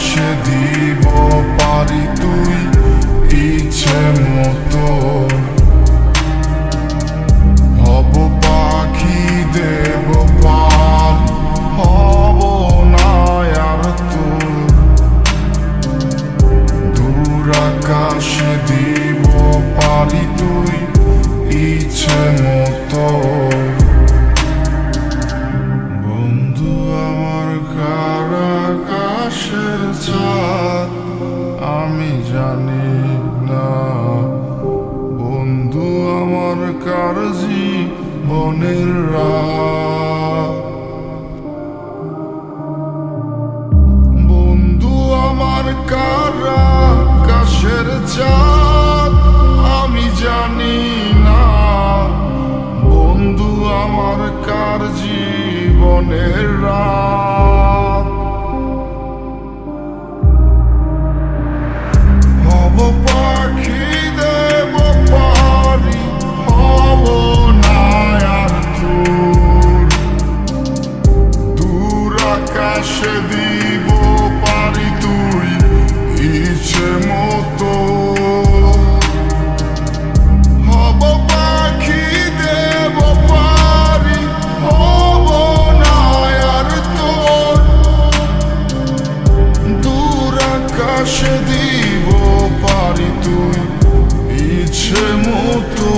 আকাশে দিব পারি তুই ইচ্ছে মতো। হব পাখি দেব পার, হব না আর তোর। দূর আকাশে দিব পারি তুই ইচ্ছে মতো। বন্ধু আমার কার আকাশের চাঁদ আমি জানি না। বন্ধু আমার কার জীবনের রাত। বন্ধু আমার কার আকাশের চাঁদ আমি জানি না। বন্ধু আমার কার জীবনের রাত। হব পাখি দেব পারি, হব না আর তোর। দূর আকাশে দিব পারি তুই ইচ্ছে মতো। হব পাখি দেব পারি, হব না আর তোর। দূর আকাশে দিব পারি তুই ইচ্ছে মতো।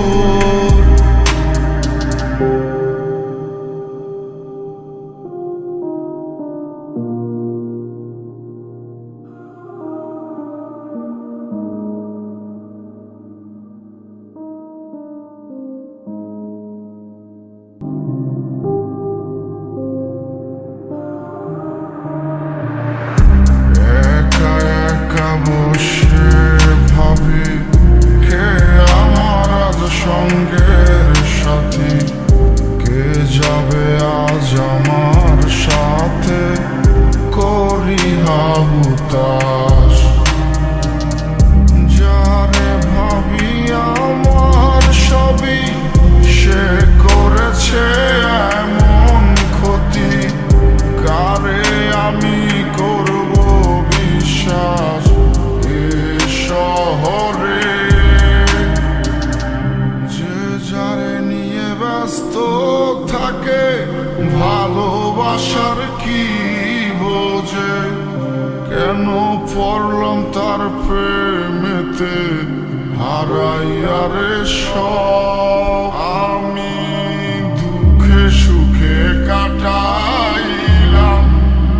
একা একা বসে ভাবি কে আমার আজ সঙ্গের সাথী। কে যাবে আজ আমার সাথে করি হাহুতাশ। যারে ভাবি আমার সবই সে করেছে এমন ক্ষতি। কারে আমি করব বিশ্বাস এ শহরে। যে যারে নিয়ে ব্যস্ত থাকে ভালোবাসার কি বোঝে। কেন পড়লাম তার প্রেমেতে হারাইয়ারে সব। আমি দুঃখে সুখে কাটাইলাম,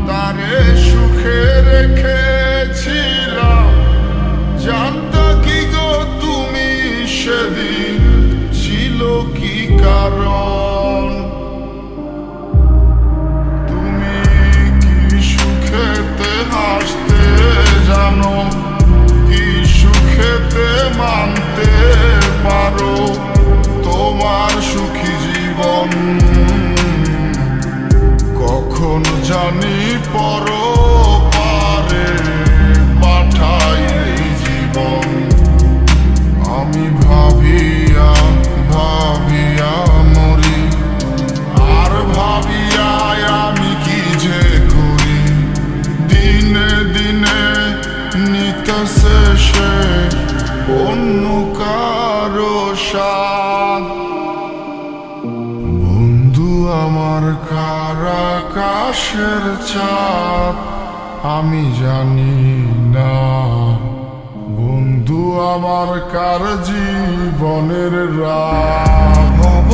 তারে সুখে রেখেছিলাম। জানতা কি গো তুমি সেদিন ছিল কি কারণ। তুমি কি সুখেতে হাসতে জানো, কি সুখেতে মানতে পারো। তোমার সুখী জীবন কখন জানি পরপারে পাঠাই এই জীবন। আমি ভাবিয়া ভাবিয়া মরি, আর ভাবিয়া আমি কি যে করি। দিনে দিনে নিতেছে সে অন্য কারো সাথ। বন্ধু আমার কার আকাশের চাঁদ আমি জানি না। বন্ধু আমার কার জীবনের রাত। হব